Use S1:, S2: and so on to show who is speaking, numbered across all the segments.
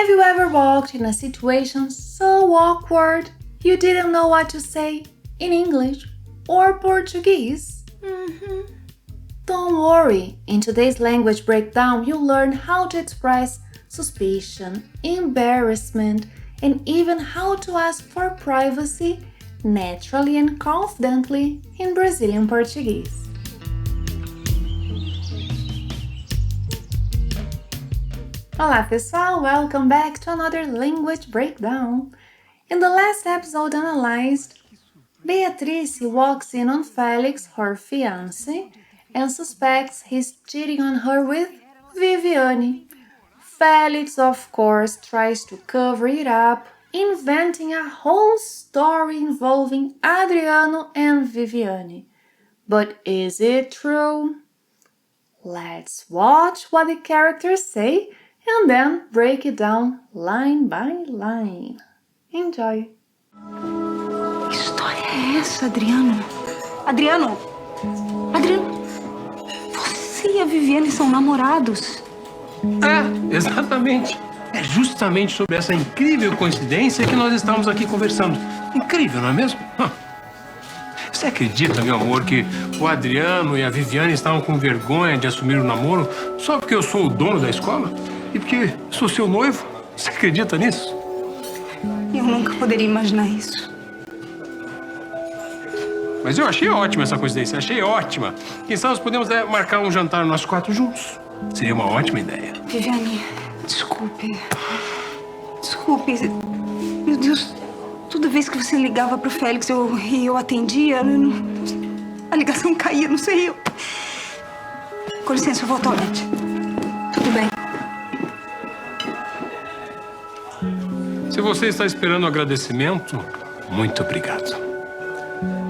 S1: Have you ever walked in a situation so awkward you didn't know what to say in English or Portuguese? Don't worry, in today's language breakdown you'll learn how to express suspicion, embarrassment, and even how to ask for privacy naturally and confidently in Brazilian Portuguese. Olá pessoal, welcome back to another language breakdown. In the last episode analyzed, Beatrice walks in on Felix, her fiancé, and suspects he's cheating on her with Viviane. Felix, of course, tries to cover it up, inventing a whole story involving Adriano and Viviane. But is it true? Let's watch what the characters say and then break it down line by line. Enjoy!
S2: Que história é essa, Adriano? Adriano! Você e a Viviane são namorados?
S3: É, exatamente. É justamente sobre essa incrível coincidência que nós estamos aqui conversando. Incrível, não é mesmo? Você acredita, meu amor, que o Adriano e a Viviane estavam com vergonha de assumir o namoro só porque eu sou o dono da escola? E porque sou seu noivo? Você acredita nisso?
S2: Eu nunca poderia imaginar isso.
S3: Mas eu achei ótima essa coincidência, achei ótima. Quem sabe nós podemos marcar um jantar nós quatro juntos. Seria uma ótima ideia.
S2: Viviane, desculpe. Meu Deus, toda vez que você ligava pro Félix e eu atendia, a ligação caía, não sei eu. Com licença, eu vou ao toalete. Tudo bem.
S3: Se você está esperando agradecimento, muito obrigado.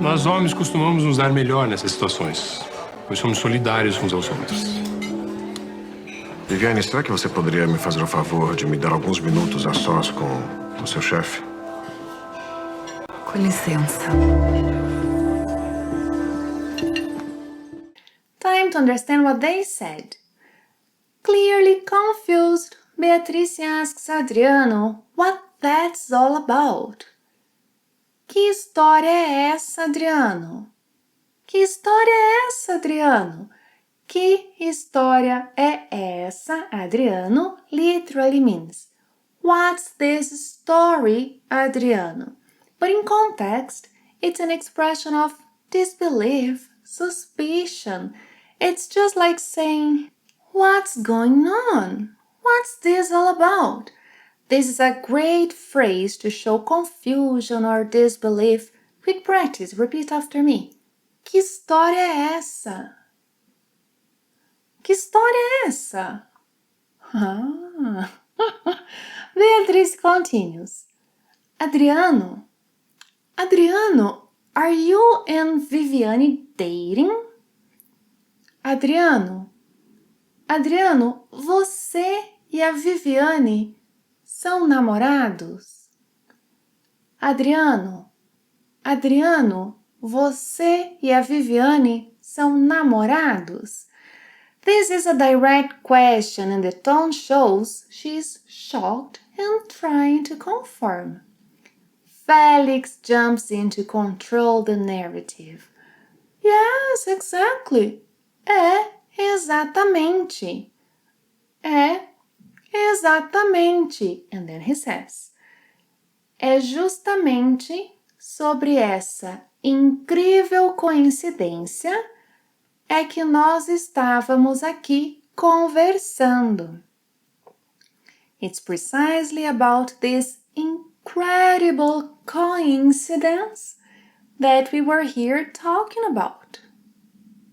S3: Nós homens costumamos nos dar melhor nessas situações, pois somos solidários uns aos outros.
S4: Viviane, será que você poderia me fazer o favor de me dar alguns minutos a sós com o seu chefe?
S2: Com licença.
S1: Time to understand what they said. Clearly confused, Beatrice asks Adriano what that's all about. Que história é essa, Adriano? Que história é essa, Adriano? Que história é essa, Adriano? Literally means, what's this story, Adriano? But in context, it's an expression of disbelief, suspicion. It's just like saying, what's going on? What's this all about? This is a great phrase to show confusion or disbelief. Quick practice, repeat after me. Que história é essa? Que história é essa? Beatrice continues. Adriano, are you and Viviane dating? Adriano, você e a Viviane são namorados? Adriano, você e a Viviane são namorados? This is a direct question and the tone shows she's shocked and trying to confirm. Felix jumps in to control the narrative. Yes, exactly. É exatamente. É exatamente. And then he says, é justamente sobre essa incrível coincidência é que nós estávamos aqui conversando. It's precisely about this incredible coincidence that we were here talking about.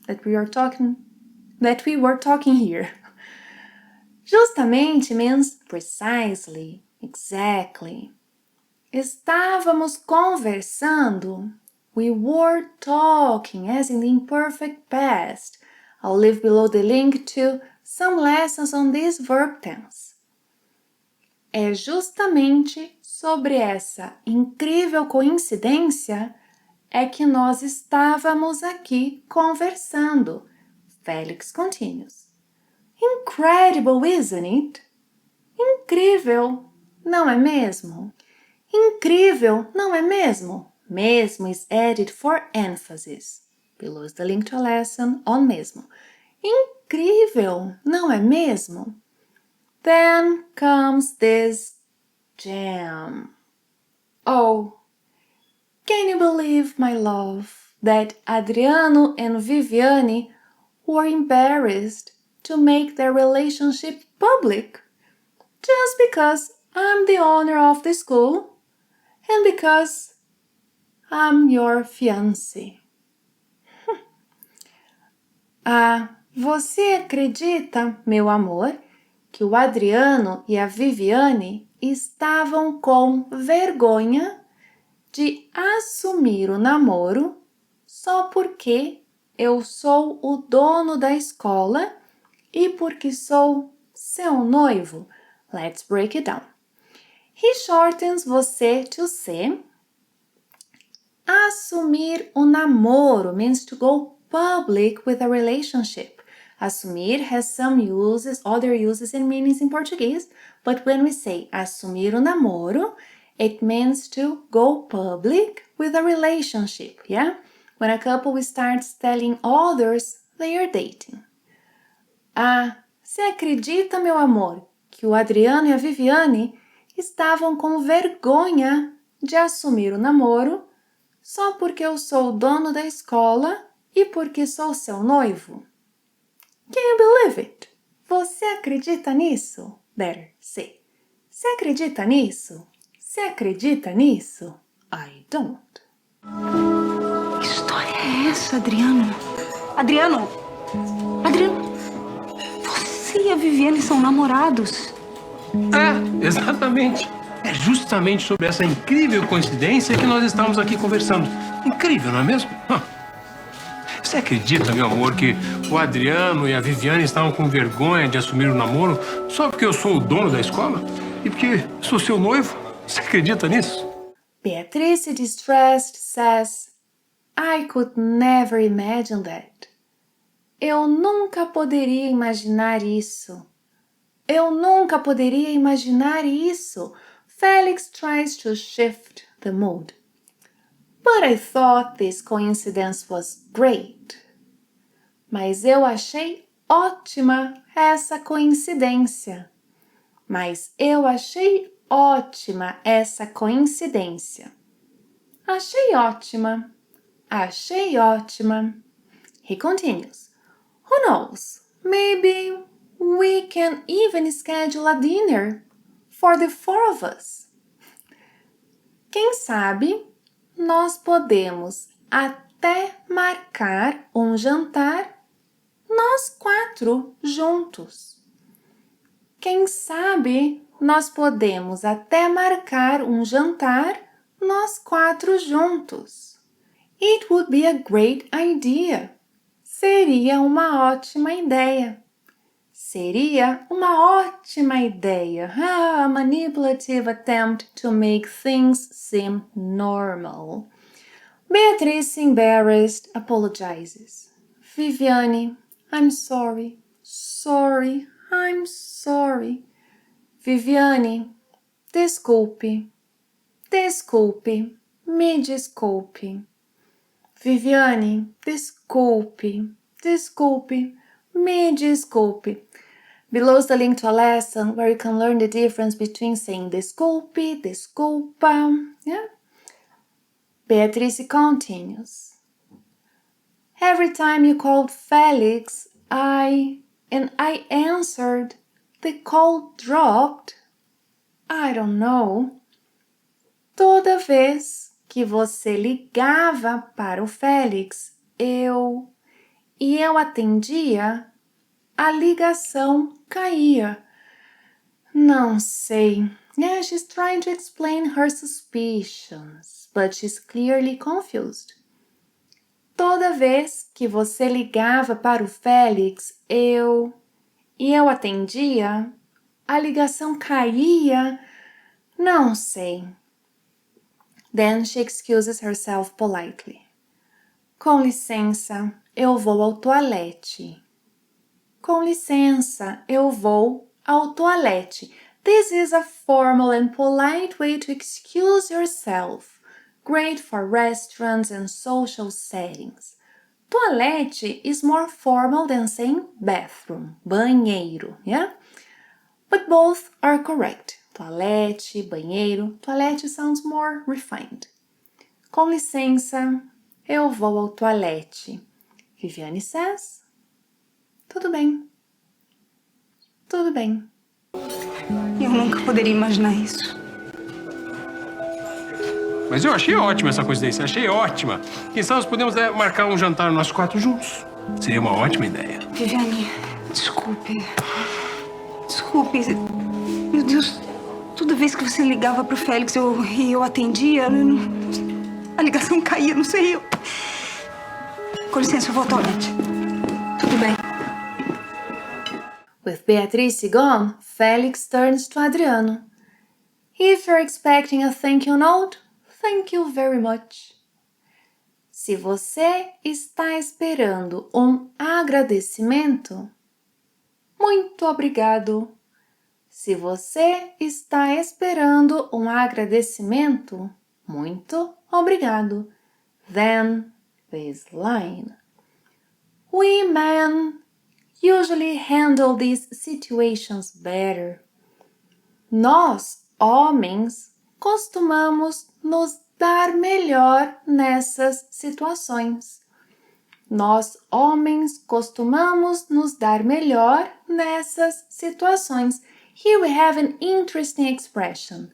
S1: That we were talking here. Justamente means precisely, exactly. Estávamos conversando. We were talking, as in the imperfect past. I'll leave below the link to some lessons on this verb tense. É justamente sobre essa incrível coincidência é que nós estávamos aqui conversando. Felix continues. Incredible, isn't it? Incrível, não é mesmo? Incrível, não é mesmo? Mesmo is added for emphasis. Below is the link to a lesson on mesmo. Incrível, não é mesmo? Then comes this gem. Oh, can you believe, my love, that Adriano and Viviane were embarrassed to make their relationship public just because I'm the owner of the school and because I'm your fiancé? Ah, você acredita, meu amor, que o Adriano e a Viviane estavam com vergonha de assumir o namoro só porque eu sou o dono da escola e porque sou seu noivo? Let's break it down. He shortens você to se. Assumir o namoro means to go public with a relationship. Assumir has some uses, other uses and meanings in Portuguese, but when we say assumir o namoro, it means to go public with a relationship, yeah? When a couple starts telling others they are dating. Ah, você acredita, meu amor, que o Adriano e a Viviane estavam com vergonha de assumir o namoro só porque eu sou o dono da escola e porque sou seu noivo? Can you believe it? Você acredita nisso? Better say. Você acredita nisso? Você acredita nisso? I don't.
S2: Que história é essa, Adriano? Adriano! Adriano! Você e a Viviane são namorados?
S3: É, exatamente. É justamente sobre essa incrível coincidência que nós estamos aqui conversando. Incrível, não é mesmo? Você acredita, meu amor, que o Adriano e a Viviane estavam com vergonha de assumir o namoro só porque eu sou o dono da escola? E porque sou seu noivo? Você acredita nisso?
S1: Beatrice, distressed, says, I could never imagine that. Eu nunca poderia imaginar isso. Eu nunca poderia imaginar isso. Felix tries to shift the mood. But I thought this coincidence was great. Mas eu achei ótima essa coincidência. Mas eu achei ótima essa coincidência. Achei ótima. Achei ótima. He continues. Who knows? Maybe we can even schedule a dinner for the four of us. Quem sabe nós podemos até marcar um jantar nós quatro juntos. Quem sabe nós podemos até marcar um jantar nós quatro juntos. It would be a great idea. Seria uma ótima ideia. Seria uma ótima ideia. A manipulative attempt to make things seem normal. Beatrice, embarrassed, apologizes. Viviane, I'm sorry. Sorry, I'm sorry. Viviane, desculpe. Desculpe. Me desculpe. Viviane, desculpe. Desculpe. Me desculpe. Below is the link to a lesson where you can learn the difference between saying desculpe, desculpa. Yeah? Beatrice continues. Every time you called Felix, I answered. The call dropped. I don't know. Toda vez que você ligava para o Félix, eu atendia, a ligação caía. Não sei. Yeah, she's trying to explain her suspicions, but she's clearly confused. Toda vez que você ligava para o Félix, eu atendia, a ligação caía. Não sei. Then she excuses herself politely. Com licença, eu vou ao toalete. Com licença, eu vou ao toalete. This is a formal and polite way to excuse yourself. Great for restaurants and social settings. Toilette is more formal than saying bathroom, banheiro, yeah? But both are correct. Toilette, banheiro. Toilette sounds more refined. Com licença, eu vou ao toalete. Viviane says, tudo bem. Tudo bem.
S2: Eu nunca poderia imaginar isso.
S3: Mas eu achei ótima essa coincidência, achei ótima. Quem sabe nós podemos marcar um jantar nós quatro juntos. Seria uma ótima ideia.
S2: Viviane, desculpe. Desculpe. Meu Deus, toda vez que você ligava pro Félix e eu atendia, a ligação caía, não sei eu. Com licença, eu vou ao toalete. Tudo bem.
S1: With Beatrice gone, Felix turns to Adriano. If you're expecting a thank you note, thank you very much. Se você está esperando um agradecimento, muito obrigado. Se você está esperando um agradecimento, muito obrigado. Then, this line. We men usually handle these situations better. Nós, homens, costumamos nos dar melhor nessas situações. Nós, homens, costumamos nos dar melhor nessas situações. Here we have an interesting expression.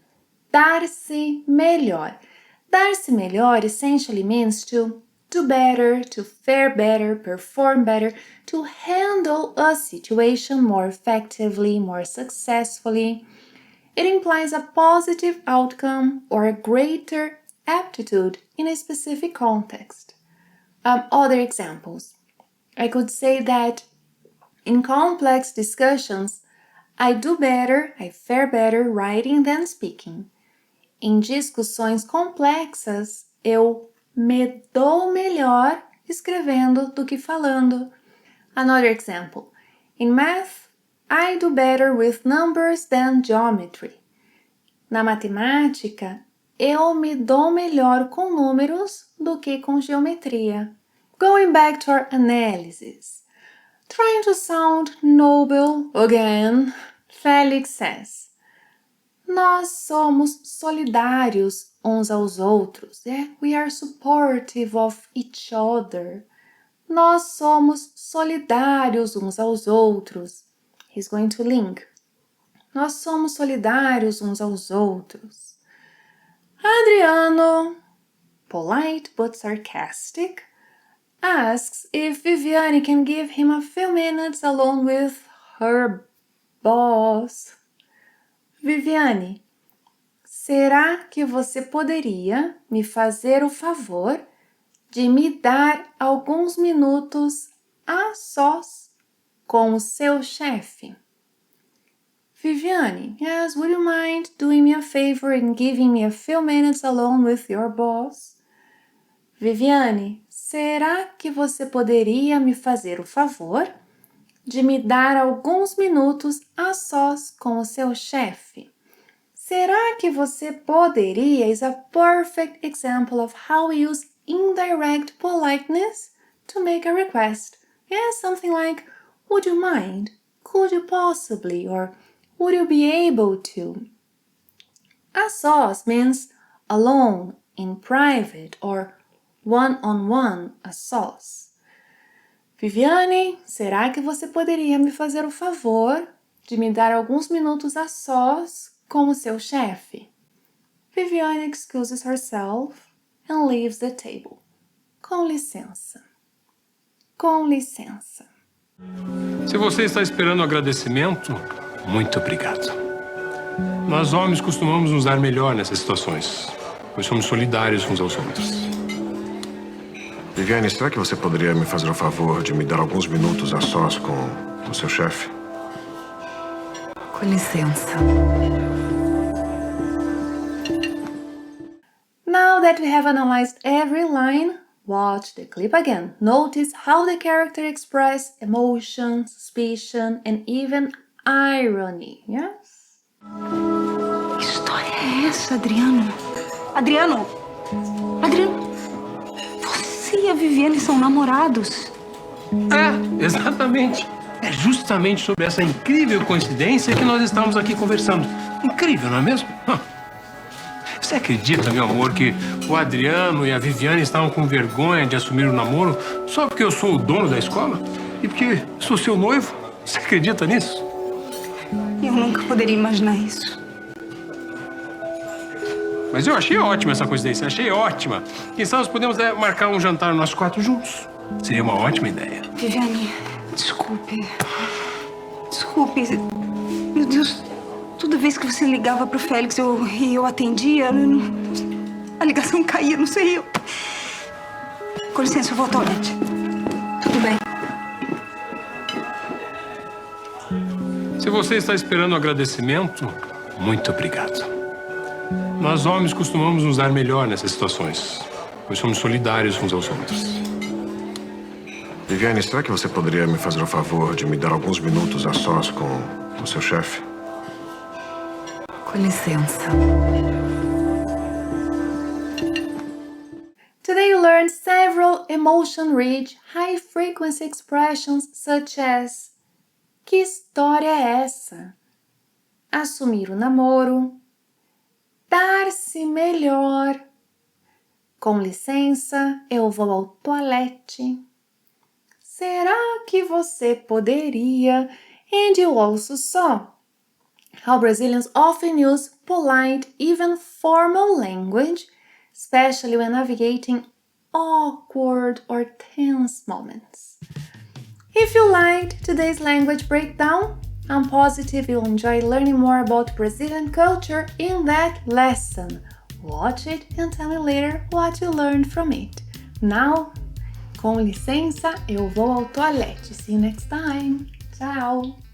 S1: Dar-se melhor. Dar-se melhor essentially means to do better, to fare better, perform better, to handle a situation more effectively, more successfully. It implies a positive outcome or a greater aptitude in a specific context. Other examples. I could say that in complex discussions, I do better, I fare better writing than speaking. Em discussões complexas, eu me dou melhor escrevendo do que falando. Another example. In math, I do better with numbers than geometry. Na matemática, eu me dou melhor com números do que com geometria. Going back to our analysis. Trying to sound noble again, Felix says, nós somos solidários uns aos outros. Yeah? We are supportive of each other. Nós somos solidários uns aos outros. He's going to link. Nós somos solidários uns aos outros. Adriano, polite but sarcastic, asks if Viviane can give him a few minutes alone with her boss. Viviane, será que você poderia me fazer o favor de me dar alguns minutos a sós com o seu chefe? Viviane, yes, would you mind doing me a favor and giving me a few minutes alone with your boss? Viviane, será que você poderia me fazer o favor de me dar alguns minutos a sós com o seu chefe? Será que você poderia is a perfect example of how we use indirect politeness to make a request. Yes, something like, would you mind? Could you possibly? Or would you be able to? A sós means alone, in private, or one-on-one, a sós. Viviane, será que você poderia me fazer o favor de me dar alguns minutos a sós com o seu chefe? Viviane excuses herself and leaves the table. Com licença. Com licença.
S3: Se você está esperando agradecimento, muito obrigado. Nós homens costumamos nos dar melhor nessas situações, pois somos solidários uns aos outros.
S4: Viviane, será que você poderia me fazer o favor de me dar alguns minutos a sós com o seu chefe?
S2: Com licença.
S1: Now that we have analyzed every line, watch the clip again. Notice how the character expressed emotion, suspicion, and even irony, yes?
S2: Que história é essa, Adriano? Adriano! Adriano! Você e a Viviane são namorados.
S3: É, exatamente. É justamente sobre essa incrível coincidência que nós estamos aqui conversando. Incrível, não é mesmo? Você acredita, meu amor, que o Adriano e a Viviane estavam com vergonha de assumir o namoro só porque eu sou o dono da escola? E porque sou seu noivo? Você acredita nisso?
S2: Eu nunca poderia imaginar isso.
S3: Mas eu achei ótima essa coincidência, achei ótima. Quem sabe nós podemos marcar um jantar nós quatro juntos. Seria uma ótima ideia.
S2: Viviane, desculpe. Desculpe. Meu Deus, toda vez que você ligava pro Félix e eu atendia, a ligação caía, não sei eu. Com licença, eu vou ao toalete. Tudo bem.
S3: Se você está esperando um agradecimento, muito obrigado. Nós homens costumamos nos dar melhor nessas situações, pois somos solidários uns aos outros.
S4: Viviane, será que você poderia me fazer o favor de me dar alguns minutos a sós com o seu chefe?
S5: Com licença.
S1: Today you learned several emotion-rich, high-frequency expressions such as que história é essa? Assumir o namoro, dar-se melhor, com licença, eu vou ao toalete. Será que você poderia? And you also saw how Brazilians often use polite, even formal language, especially when navigating awkward or tense moments. If you liked today's language breakdown, I'm positive you'll enjoy learning more about Brazilian culture in that lesson. Watch it and tell me later what you learned from it. Now, com licença, eu vou ao toalete. See you next time. Tchau!